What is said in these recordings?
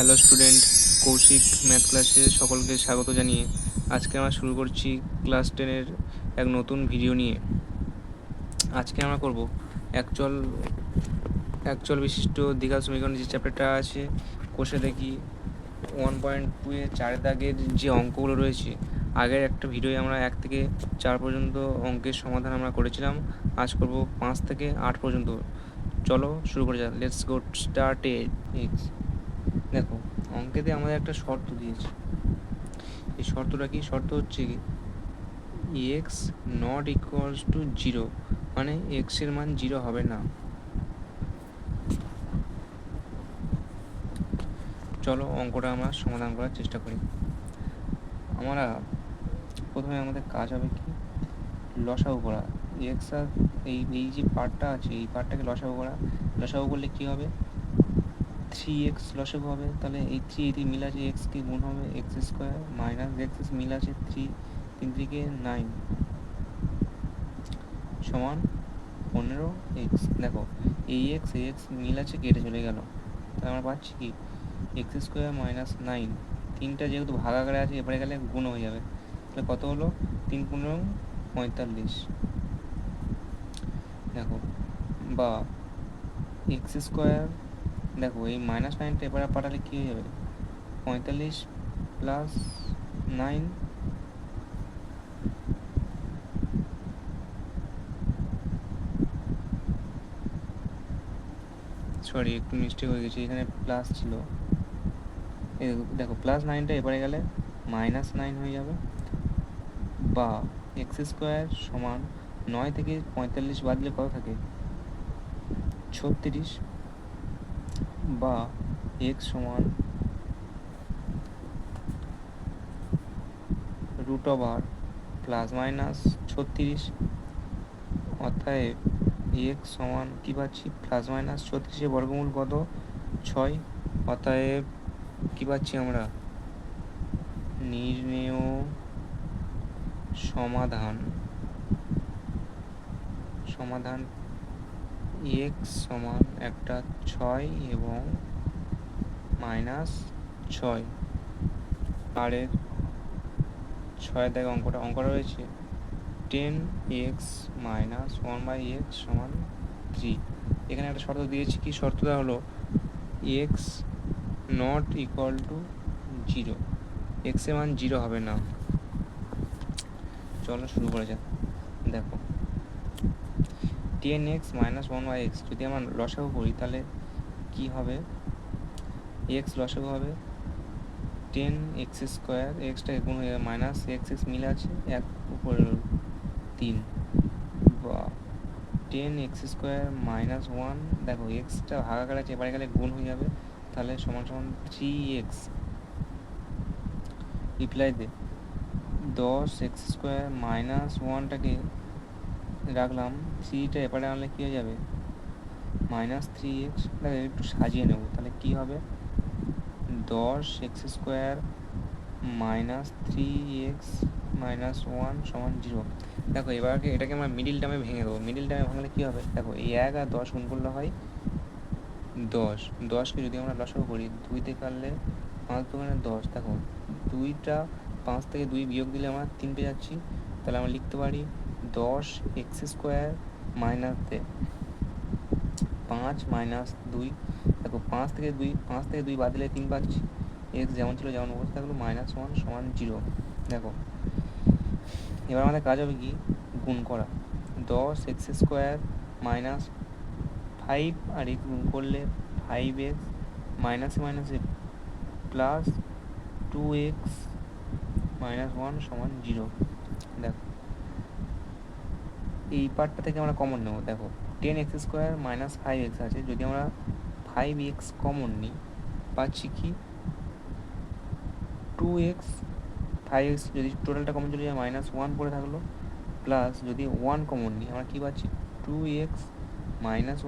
Hello student, Kaushik math ক্লাসে সকলকে স্বাগত জানিয়ে আজকে আমরা শুরু করছি ক্লাস 10-এর এক নতুন ভিডিও নিয়ে। আজকে আমরা করব অ্যাকচুয়াল বিশিষ্ট দ্বিঘাত সমীকরণ যে চ্যাপ্টারটা আছে, কোষে দেখি 1.2 চারের দাগের যে অঙ্কগুলো রয়েছে, আগের একটা ভিডিওয়ে আমরা 1 থেকে 4 পর্যন্ত অঙ্কের সমাধান আমরা করেছিলাম। আজ করব 5 থেকে 8 পর্যন্ত। চলো শুরু করে যাক। Let's go started. দেখো, অঙ্কেতে আমাদের একটা শর্ত দিয়েছে। এই শর্তটা কি? শর্ত হচ্ছে কি, এক্স নট ইকুয়ালস টু 0, মানে এক্সের মান 0 হবে না। চলো অঙ্কটা আমরা সমাধান করার চেষ্টা করি। আমরা প্রথমে আমাদের কাজ হবে কি, লসাগু করা। এক্স আর এই যে পার্টটা আছে, এই পার্টটাকে লসাগু করা। লসাগু করলে কি হবে, 3x লসাগু হবে। তাহলে এই 3 মিল আছে, এক্সকে গুণ হবে এক্স স্কোয়ার মাইনাস এক্স মিল আছে 3 থেকে 9 সমান 15x। দেখো, এই এক্স মিল আছে, কেটে চলে গেল। তাহলে আমরা পাচ্ছি কি, এক্স স্কোয়ার মাইনাস 9, তিনটা যেহেতু ভাগাকারে আছে, এবারে গেলে গুণ হয়ে যাবে। তাহলে কত হলো, 3×15 = 45। দেখো, বা এক্স স্কোয়ার, দেখো এই -9টা এবারে পাঠালে কী হয়ে যাবে, 45 + 9, সরি একটু মিস্টেক হয়ে গেছে, এখানে প্লাস ছিল। দেখো +9টা এবারে গেলে -9 হয়ে যাবে। বা এক্স স্কোয়ার সমান 9 থেকে 45 বাদ দিলে কত থাকে, 36। বা এক্স সমান √+−36। অতএব এক্স সমান কী পাচ্ছি, +−36 বর্গমূল কত, 6। অতএব কী পাচ্ছি আমরা, নির্ণেয় সমাধান এক্স সমান একটা 6 এবং -6। আরের 6 থেকে অঙ্কটা রয়েছে 10x - 1/x সমান 3। এখানে একটা শর্ত দিয়েছি, কি শর্তটা হলো, এক্স নট ইকুয়াল টু 0, এক্সের মান 0 হবে না। চলো শুরু করা যাক। দেখো, 10x - 1/x যদি আমরা লসাগু করি, তাহলে কি হবে, এক্স লসাগু হবে 10x², এক্সটা গুণ হয়ে যাবে মাইনাস এক্স মিলে আছে, এক উপরে 3। বা 10x² - 1, দেখো এক্সটা ভাগাকার আছে, এবারে গেলে গুণ হয়ে যাবে। তাহলে সমান 3x। রিপ্লাই দে, 10x² - 1টাকে রাখলাম, 3টা এবারে আনলে কী হয়ে যাবে, -3x। দেখো একটু সাজিয়ে নেব, তাহলে কী হবে, 10x² - 3x - 1 সমান 0। দেখো এটাকে আমরা মিডিল টার্মে ভেঙে দেবো। মিডিল টার্মে ভাঙলে কী হবে, দেখো এই 1 আর 10 গুণ করলে হয় 10। 10কে যদি আমরা লসাগু করি, 2 থেকে কাটলে 5 দোকানে 10। দেখো 2টা 5 থেকে 2 বিয়োগ দিলে আমরা 3 পেয়ে যাচ্ছি। তাহলে আমরা লিখতে পারি 10x² মাইনাস 5 - 2। দেখো 5 থেকে 2 বাদ দিলে 3 পাচ্ছি। এক্স যেমন ছিল যেমন অবস্থা থাকলো, -1 সমান 0। দেখো এবার আমাদের কাজ হবে কি, গুণ করা। 10x² মাইনাস 5 আর x গুণ করলে 5x মাইনাসে মাইনাসে প্লাস 2x - 1 সমান 0। দেখো এই পার্টটা থেকে আমরা কমন নেব। দেখো 10x² - 5x আছে, যদি আমরা 5x কমন নিই, পাচ্ছি কি 2x। 5x যদি টোটালটা কমন চলে যায়, -1 পড়ে থাকলো, প্লাস যদি 1 কমন নিই, আমরা কী পাচ্ছি, 2x - 1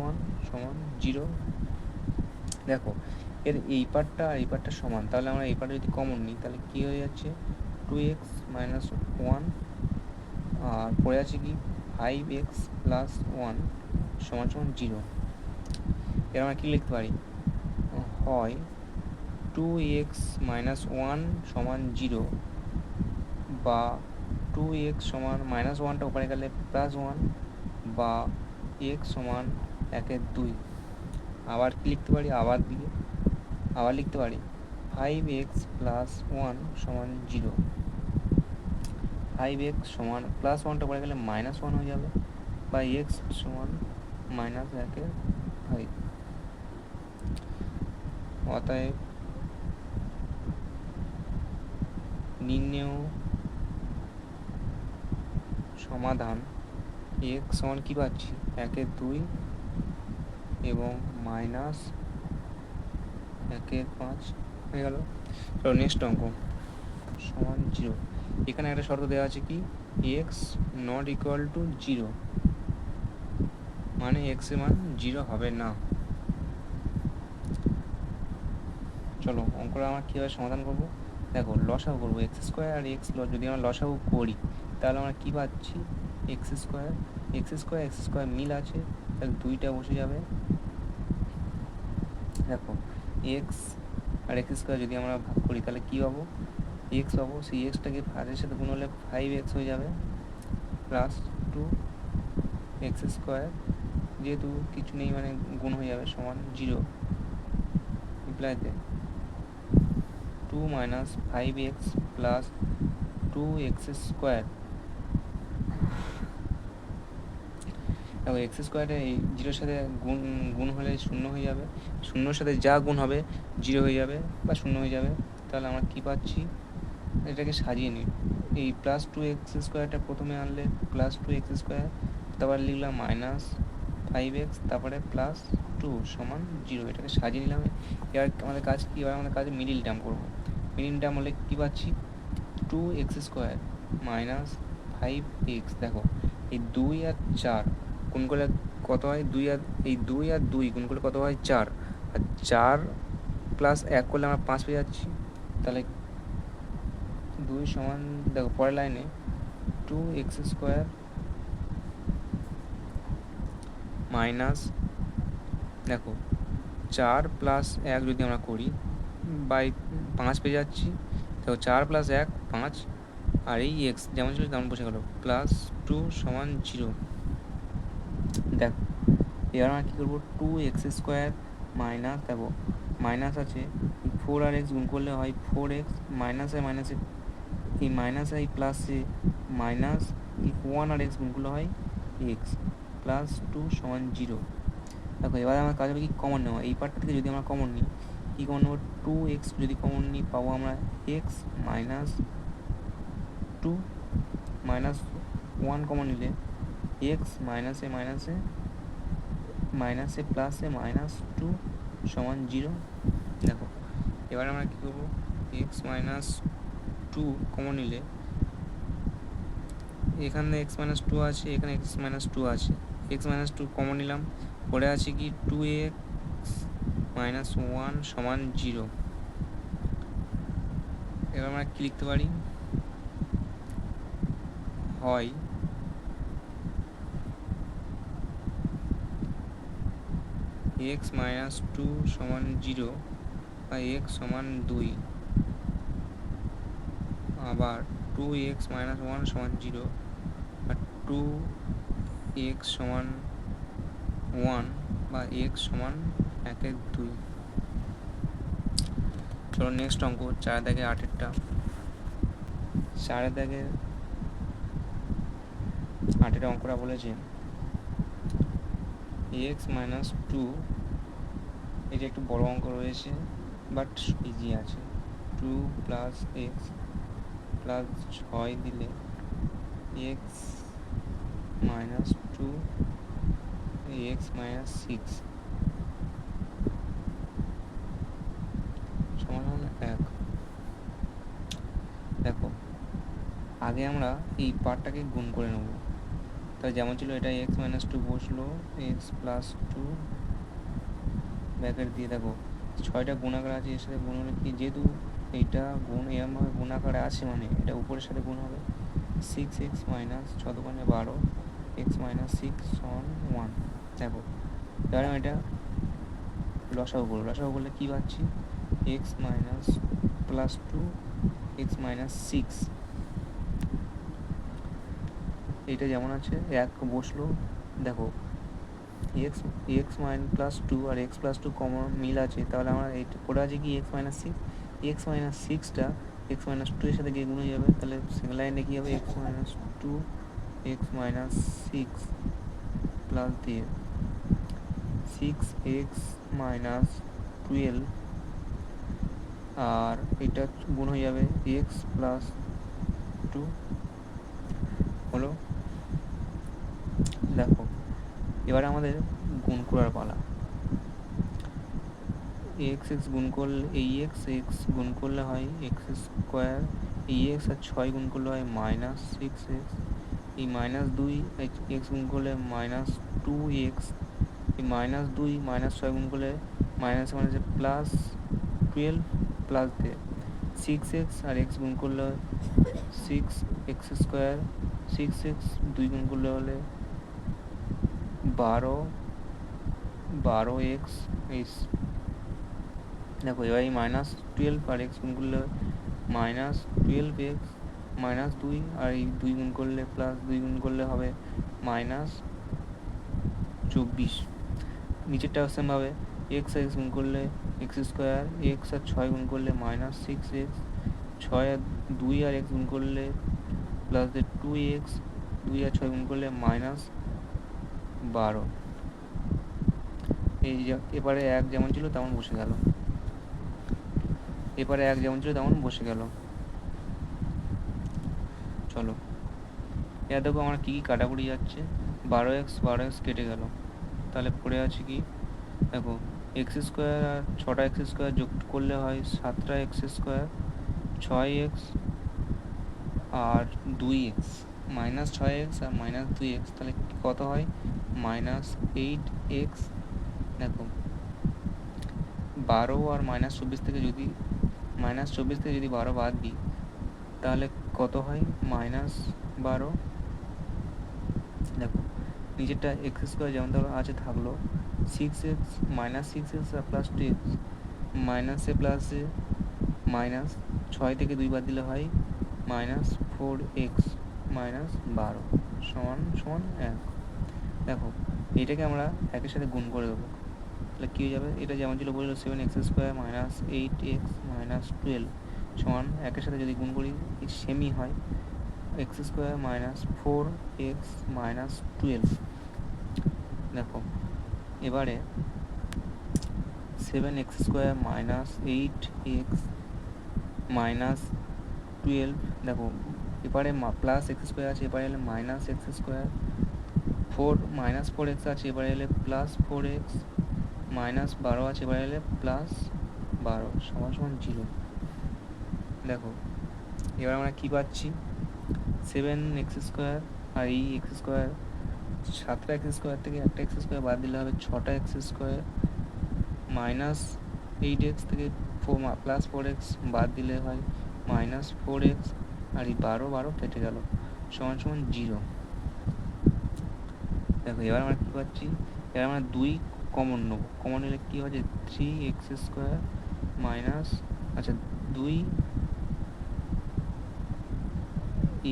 সমান 0। দেখো এর এই পার্টটা আর এই পার্টটা সমান, তাহলে আমরা এই পার্টটা যদি কমন নিই, তাহলে কী হয়ে যাচ্ছে, 2x - 1, আর পড়ে আছে কি 5x + 1 সমান 0। এর আমরা কী লিখতে পারি, হয় 2x মাইনাস ওয়ান সমান 0 বা 2x সমান মাইনাস ওয়ানটা উপরে গেলে প্লাস ওয়ান বা x সমান 1/2। আবার কি লিখতে পারি, আবার লিখতে পারি 5x প্লাস ওয়ান সমান 0। 5x সমান প্লাস ওয়ানটা পড়ে গেলে মাইনাস ওয়ান হয়ে যাবে বা এক্স সমান মাইনাস 1/5। অতএব নির্ণেয় সমাধান এক্স সমান কী পাচ্ছি 1/2 এবং মাইনাস 1/5 হয়ে গেল। চলো নেক্সট অঙ্ক সমান 0। এখানে একটা শর্ত দেওয়া আছে কি এক্স নট ইকুয়াল টু 0, মানে এক্স এর মান 0 হবে না। চলো অঙ্কটা আমরা কীভাবে সমাধান করবো, দেখো লসাগু করবো এক্স স্কোয়ার আর এক্স, যদি আমরা লসাগু করি তাহলে আমরা কী পাচ্ছি এক্স স্কোয়ার মিল আছে, তাহলে 2টা বসে যাবে। দেখো এক্স আর এক্স স্কোয়ার যদি আমরা ভাগ করি তাহলে কী পাবো, এক্স পাবো, সেই এক্সটাকে ফাইভের সাথে গুণ হলে 5x হয়ে যাবে প্লাস 2x স্কোয়ার, যেহেতু কিছু নেই মানে গুণ হয়ে যাবে সমান 0। রিপ্লাইতে 2 minus 5x plus 2x square. দেখো এক্স স্কোয়ারে এই 0-র সাথে গুণ হলে 0 হয়ে যাবে, 0-র সাথে যা গুণ হবে 0 হয়ে যাবে বা 0 হয়ে যাবে। তাহলে আমরা কী পাচ্ছি, এটাকে সাজিয়ে নিই, এই প্লাস 2x স্কোয়ারটা প্রথমে আনলে প্লাস 2x স্কোয়ার, তারপর লিখলাম মাইনাস 5x, তারপরে প্লাস 2 সমান 0, এটাকে সাজিয়ে নিলাম। এবার আমাদের কাজ কী, এবার আমাদের কাজ মিডিল টার্ম করবো। মিডিল টার্ম হলে কী পাচ্ছি 2x স্কোয়ার মাইনাস 5x। দেখো এই 2 আর 4 গুণ করলে কত হয়, 2 আর 2 গুণ করলে কত হয় 4, আর 4 প্লাস 1 করলে আমরা 5 পেয়ে যাচ্ছি। তাহলে 2 সমান, দেখো পরের লাইনে 2x স্কোয়ার মাইনাস, দেখো 4 প্লাস 1 যদি আমরা করি বাই 5 পেয়ে যাচ্ছি। দেখো 4 প্লাস 1 5, আর এই এক্স যেমন ছিল তেমন বসে গেল, প্লাস 2 সমান 0। দেখো এবার আমরা কী করবো, 2x স্কোয়ার মাইনাস, দেখো মাইনাস আছে 4 আর এক্স গুণ করলে হয় 4x, মাইনাসে এই মাইনাসে এই প্লাসে মাইনাস, এই 1 আর এক্স গুণ করলে হয় এক্স প্লাস 2 সমান 0। দেখো এবার আমার কাজ হবে কি কমন নেওয়া, এই পার্টটা থেকে যদি আমরা কমন নিই, কী কমন নেবো 2x যদি কমন নিই পাবো আমরা এক্স মাইনাস 2, মাইনাস 1 কমন নিলে এক্স মাইনাসে প্লাসে মাইনাস 2 সমান 0। দেখো এবার আমরা কী করবো, এক্স মাইনাস 2 কমন নিলে এখানে এক্স মাইনাস 2 আছে, এখানে এক্স মাইনাস 2 আছে, এক্স মাইনাস 2 কমন নিলাম, পরে আছে কি 2x মাইনাস 1 সমান 0। এবার আমরা কী লিখতে পারি, হয় এক্স মাইনাস 2 সমান 0 বা এক্স সমান 2, আবার 2x মাইনাস 1 সমান 0 আর 2x সমান 1 বা x সমান 1/2। চলো নেক্সট অঙ্ক 4 দাগে 8-এরটা। 4 দাগে 8-এর অঙ্কটা বলেছে x মাইনাস 2, এটা একটু বড় অঙ্ক রয়েছে বাট ইজি আছে। 2 প্লাস এক্স প্লাস 6 দিলে এক্স মাইনাস 2 এক্স মাইনাস 6 সমান 1। দেখো আগে আমরা এই পার্টটাকে গুণ করে নেব, তাহলে যেমন ছিল এটা এক্স মাইনাস 2 বসলো, এক্স প্লাস 2 ব্র্যাকেট দিয়ে, দেখো 6টা গুণ আকারে আছে, এর সাথে গুণ হলে কি, যেহেতু এইটা গুণ এরমভাবে গুণ আকারে আছে মানে এটা উপরের সাথে গুণ হবে, 6x মাইনাস 6 দোকানে 12 এক্স মাইনাস 6 সমান 1। দেখো এবার আমি এটা লসাগু করবো, লসাগু করলে কী পাচ্ছি X minus plus two x minus six, এইটা যেমন আছে এক বসলো। দেখো এক্স এক্স প্লাস টু আর এক্স প্লাস টু কমন মিল আছে, তাহলে আমরা এইটা পড়ে আছে কি X minus six. X minus সিক্সটা এক্স মাইনাস টু এর সাথে গিয়ে গুণ হয়ে যাবে, তাহলে সিঙ্গেল লাইনে কী হবে x minus two x minus six plus দিয়ে সিক্স এক্স মাইনাস টুয়েলভ, আর এটা গুণ হয়ে যাবে এক্স প্লাস টু। হলো, দেখো এবারে আমাদের গুণ করার পালা। এক্স এক্স গুণ করলে এই এক্স এক্স গুণ করলে হয় এক্স স্কোয়ার, এই এক্স আর ছয় গুণ করলে হয় মাইনাস সিক্স এক্স, এই মাইনাস দুই এক্স গুণ করলে মাইনাস টু এক্স, এই মাইনাস দুই মাইনাস ছয় গুণ করলে মাইনাস মাইনাসে প্লাস টুয়েলভ প্লাস দিয়ে সিক্স এক্স আর এক্স গুণ করলে six x square, six x দুই গুণ করলে হলে বারো, বারো এক্স। এই দেখো এবার এই মাইনাস টুয়েলভ আর এক্স গুণ করলে মাইনাস টুয়েলভ এক্স, মাইনাস দুই আর এই দুই গুণ করলে প্লাস দুই গুণ করলে হবে মাইনাস চব্বিশ। নিচেরটা সেমভাবে এক্স এক্স গুণ করলে এক্স স্কোয়ার, এক্স আর ছয় গুণ করলে মাইনাস সিক্স এক্স, ছয় আর দুই আর এক্স গুণ করলে প্লাস দিয়ে টু এক্স, দুই আর ছয় গুণ করলে মাইনাস বারো। এই এবারে এক যেমন ছিল তেমন বসে গেল, এবারে এক যেমন ছিল তেমন বসে গেল। চলো এবার দেখো আমার কী কী কাটাকুটি যাচ্ছে, বারো এক্স কেটে গেল, তাহলে পড়ে আছে কি দেখো এক্স স্কোয়ার আর ছটা এক্স স্কোয়ার যোগ করলে হয় সাতটা এক্স স্কোয়ার, ছয় এক্স আর দুই এক্স, মাইনাস ছয় এক্স আর মাইনাস দুই এক্স, তাহলে কত হয় মাইনাস এইট এক্স। দেখো বারো আর মাইনাস চব্বিশ থেকে যদি বারো বাদ দিই তাহলে কত হয় মাইনাস বারো। দেখো নিচেরটা এক্স স্কোয়ার যেমন ধরো আছে থাকলো, six x minus six X আর প্লাস টু এক্স, মাইনাসে প্লাসে মাইনাস, ছয় থেকে দুই বাদ দিলে হয় মাইনাস ফোর এক্স মাইনাস বারো সমান সমান এক। দেখো এইটাকে আমরা একের সাথে গুণ করে দেবো, তাহলে কী হয়ে যাবে, এটা যেমন ছিল বললো seven x square minus eight x minus twelve সমান একের সাথে যদি গুণ করি সেমই হয় x square minus four x minus twelve. দেখো এবারে seven x square minus eight x minus twelve, দেখো এবারে প্লাস এক্স স্কোয়ার আছে, এবারে এলে minus x square, four minus four x আছে, এবারে এলে প্লাস ফোর এক্স, মাইনাস বারো আছে, এবারে এলে প্লাস বারো সমান সমান জিরো। দেখো এবার আমরা কী পাচ্ছি, সেভেন এক্স স্কোয়ার আর এই এক্স স্কোয়ার, সাতটা এক্স স্কোয়ার থেকে একটা এক্স স্কোয়ার বাদ দিলে হবে ছটা x square, minus eight x থেকে প্লাস ফোর এক্স বাদ দিলে হয় মাইনাস ফোর এক্স, আর এই বারো বারো কেটে গেল সমান সমান জিরো। দেখো এবার আমরা কী পাচ্ছি, এবার আমরা দুই কমন নেবো, কমন নিলে কী হয় যে থ্রি এক্স স্কোয়ার মাইনাস, আচ্ছা দুই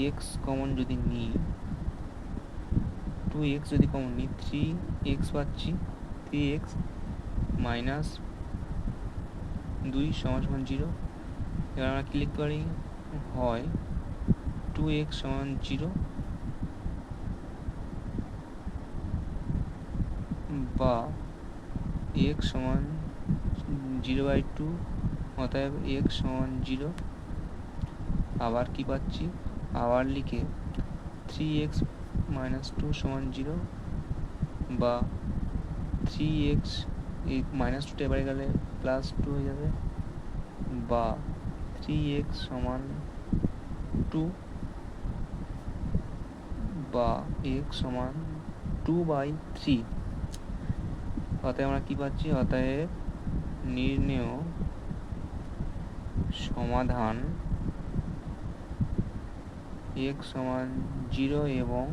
এক্স কমন যদি নিই, টু এক্স যদি কমন নিই থ্রি এক্স পাচ্ছি, থ্রি এক্স মাইনাস দুই সমান সমান জিরো। এবার আমরা কি লিখতে পারি, হয় টু এক্স সমান জিরো বা এক্স সমান জিরো বাই টু, অতএব এক্স সমান জিরো। আবার কি পাচ্ছি, আবার লিখে থ্রি এক্স মাইনাস টু সমান জিরো বা থ্রি এক্স, এই মাইনাস টুটা এবারে গেলে প্লাস টু হয়ে যাবে, বা থ্রি এক্স সমান টু বা এক্স সমান টু বাই থ্রি। অতএব আমরা কী পাচ্ছি, অতএব নির্ণেয় সমাধান এক্স সমান জিরো এবং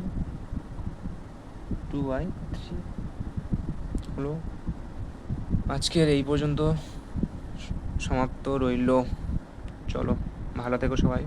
টু বাই থ্রি। হলো, আজকের এই পর্যন্ত। সমাপ্ত রইল। চলো, ভালো থেকো সবাই।